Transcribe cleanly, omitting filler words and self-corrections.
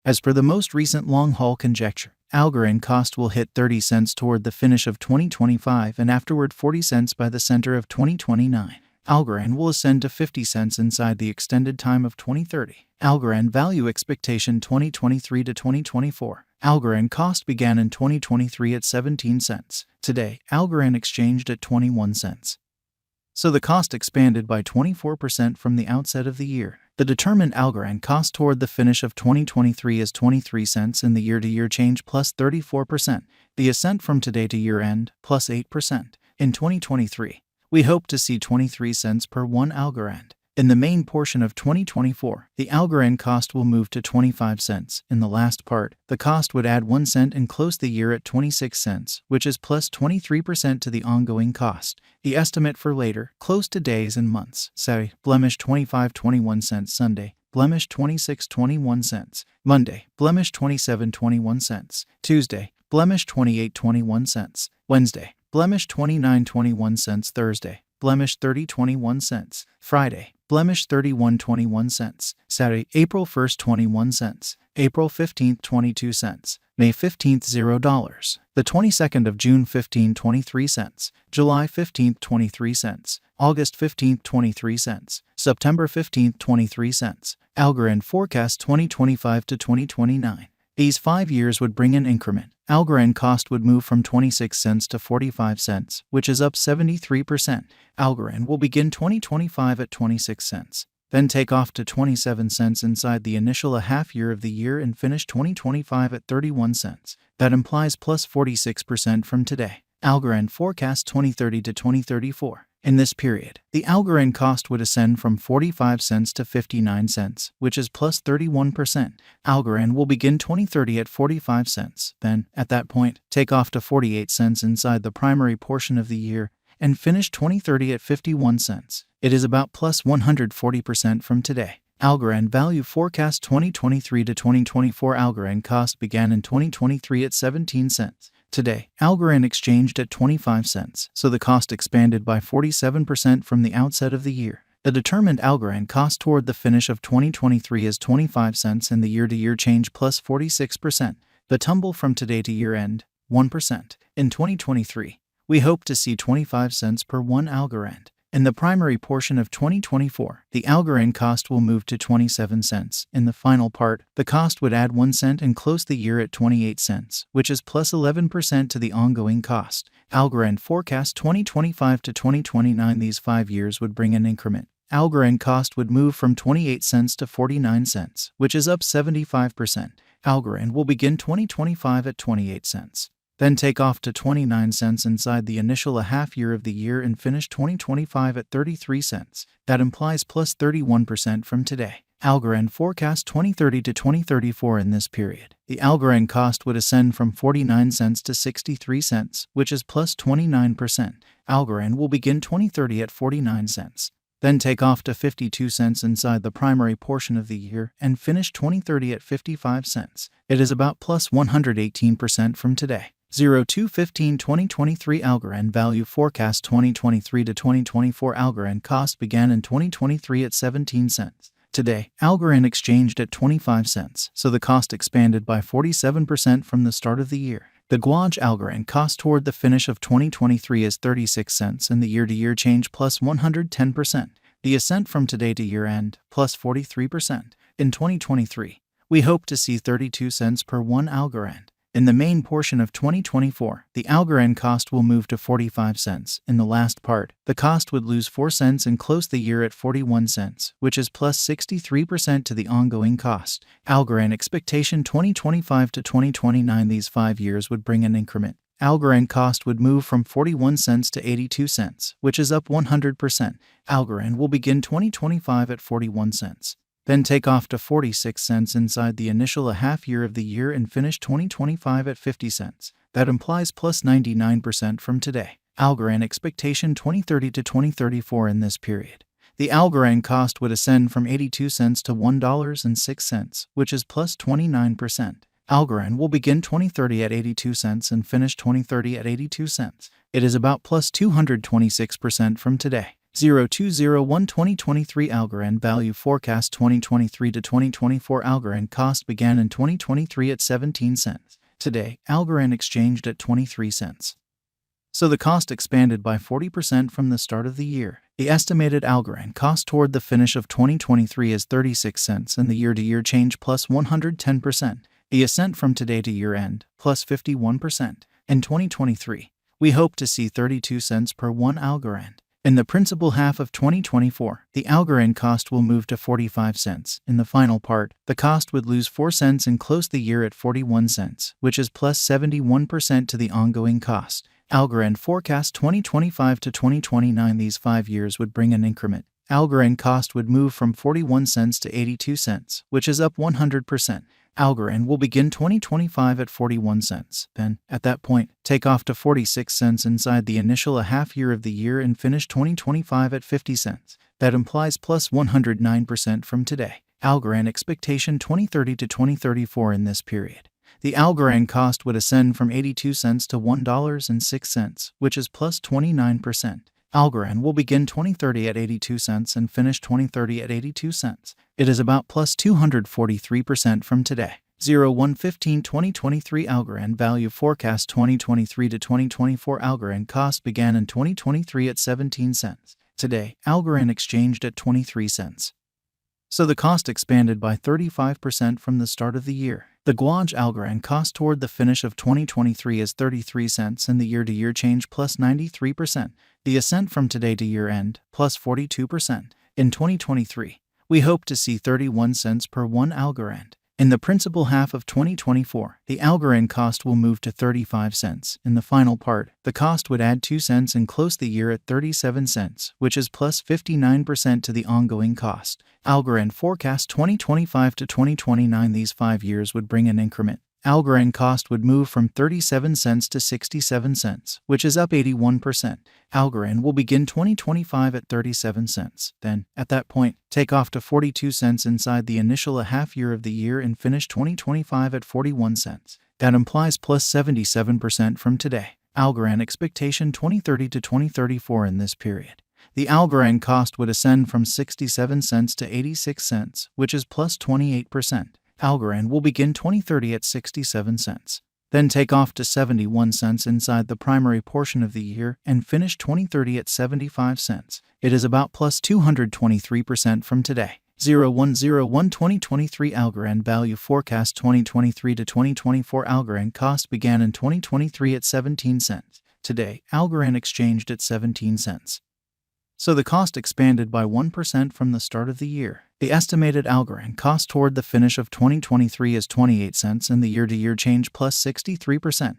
As per the most recent long-haul conjecture, Algorand cost will hit 30 cents toward the finish of 2025 and afterward 40 cents by the center of 2029. Algorand will ascend to 50 cents inside the extended time of 2030. Algorand value expectation 2023 to 2024. Algorand cost began in 2023 at 17 cents. Today, Algorand exchanged at 21 cents. So the cost expanded by 24% from the outset of the year. The determined Algorand cost toward the finish of 2023 is 23 cents in the year-to-year change plus 34%. The ascent from today to year-end plus 8%. In 2023, we hope to see 23 cents per 1 Algorand. In the main portion of 2024, the Algorand cost will move to 25 cents. In the last part, the cost would add 1 cent and close the year at 26 cents, which is plus 23% to the ongoing cost. The estimate for later, close to days and months. Saturday, blemish 25.21 cents. Sunday, blemish 26.21 cents. Monday, blemish 27.21 cents. Tuesday, blemish 28.21 cents. Wednesday, blemish 29.21 cents. Thursday, blemish 30.21 cents. Friday, blemish 31.21 cents. Saturday, April 1st, 21 cents. April 15th, 22 cents. May 15th, $0. The 22nd of June, 23 cents. July 15th, 23 cents. August 15th, 23 cents. September 15th, 23 cents. Algorand forecast 2025 to 2029. These 5 years would bring an increment. Algorand cost would move from 26 cents to 45 cents, which is up 73%. Algorand will begin 2025 at 26 cents, then take off to 27 cents inside the initial half year of the year and finish 2025 at 31 cents. That implies plus 46% from today. Algorand forecast 2030 to 2034. In this period, the Algorand cost would ascend from 45 cents to 59 cents, which is plus 31%. Algorand will begin 2030 at 45 cents, then, at that point, take off to 48 cents inside the primary portion of the year and finish 2030 at 51 cents. It is about plus 140% from today. Algorand value forecast 2023 to 2024. Algorand cost began in 2023 at 17 cents. Today, Algorand exchanged at 25 cents, so the cost expanded by 47% from the outset of the year. The determined Algorand cost toward the finish of 2023 is 25 cents in the year-to-year change plus 46%. The tumble from today to year-end, 1%. In 2023, we hope to see 25 cents per 1 Algorand. In the primary portion of 2024, the Algorand cost will move to 27 cents. In the final part, the cost would add 1 cent and close the year at 28 cents, which is plus 11% to the ongoing cost. Algorand forecast 2025 to 2029. These 5 years would bring an increment. Algorand cost would move from 28 cents to 49 cents, which is up 75%. Algorand will begin 2025 at 28 cents. Then take off to 29 cents inside the initial half year of the year and finish 2025 at 33 cents. That implies plus 31% from today. Algorand forecast 2030 to 2034. In this period, the Algorand cost would ascend from 49 cents to 63 cents, which is plus 29%. Algorand will begin 2030 at 49 cents. Then take off to 52 cents inside the primary portion of the year and finish 2030 at 55 cents. It is about plus 118% from today. 02/15/2023 Algorand value forecast 2023 to 2024. Algorand cost began in 2023 at 17 cents. Today, Algorand exchanged at 25 cents, so the cost expanded by 47% from the start of the year. The Guaj Algorand cost toward the finish of 2023 is 36 cents and the year-to-year change plus 110%. The ascent from today to year-end plus 43%. In 2023, we hope to see 32 cents per 1 Algorand. In the main portion of 2024, the Algorand cost will move to 45 cents. In the last part, the cost would lose 4 cents and close the year at 41 cents, which is plus 63% to the ongoing cost. Algorand expectation 2025 to 2029. These 5 years would bring an increment. Algorand cost would move from 41 cents to 82 cents, which is up 100%. Algorand will begin 2025 at 41 cents. Then take off to 46 cents inside the initial half year of the year and finish 2025 at 50 cents. That implies plus 99% from today. Algorand expectation 2030 to 2034. In this period, the Algorand cost would ascend from 82 cents to $1.06, which is plus 29%. Algorand will begin 2030 at 82 cents and finish 2030 at 82 cents. It is about plus 226% from today. 0201 2023 Algorand value forecast 2023 to 2024 Algorand cost began in 2023 at 17 cents. Today, Algorand exchanged at 23 cents. So the cost expanded by 40% from the start of the year. The estimated Algorand cost toward the finish of 2023 is 36 cents and the year-to-year change plus 110%. The ascent from today to year-end plus 51%. In 2023, we hope to see 32 cents per 1 Algorand. In the principal half of 2024, the Algorand cost will move to 45 cents. In the final part, the cost would lose 4 cents and close the year at 41 cents, which is plus 71% to the ongoing cost. Algorand forecast 2025 to 2029. These 5 years would bring an increment. Algorand cost would move from 41 cents to 82 cents, which is up 100%. Algorand will begin 2025 at 41 cents. Then, at that point, take off to 46 cents inside the initial half year of the year and finish 2025 at 50 cents. That implies plus 109% from today. Algorand expectation 2030 to 2034 in this period. The Algorand cost would ascend from 82 cents to $1.06, which is plus 29%. Algorand will begin 2030 at 82 cents and finish 2030 at 82 cents. It is about plus 243% from today. 0115 2023 Algorand value forecast 2023 to 2024 Algorand cost began in 2023 at 17 cents. Today, Algorand exchanged at 23 cents. So the cost expanded by 35% from the start of the year. The Guaj Algorand cost toward the finish of 2023 is 33 cents and the year-to-year change plus 93%. The ascent from today to year-end plus 42%. In 2023, we hope to see 31 cents per 1 Algorand. In the principal half of 2024, the Algorand cost will move to 35 cents. In the final part, the cost would add 2 cents and close the year at 37 cents, which is plus 59% to the ongoing cost. Algorand forecast 2025 to 2029. These 5 years would bring an increment. Algorand cost would move from 37 cents to 67 cents, which is up 81%. Algorand will begin 2025 at 37 cents. Then, at that point, take off to 42 cents inside the initial half year of the year and finish 2025 at 41 cents. That implies plus 77% from today. Algorand expectation 2030 to 2034 in this period. The Algorand cost would ascend from 67 cents to 86 cents, which is plus 28%. Algorand will begin 2030 at 67 cents. Then take off to 71 cents inside the primary portion of the year and finish 2030 at 75 cents. It is about plus 223% from today. 0101 2023 Algorand value forecast 2023 to 2024 Algorand cost began in 2023 at 17 cents. Today, Algorand exchanged at 17 cents. So the cost expanded by 1% from the start of the year. The estimated Algorand cost toward the finish of 2023 is 28 cents and the year-to-year change plus 63%.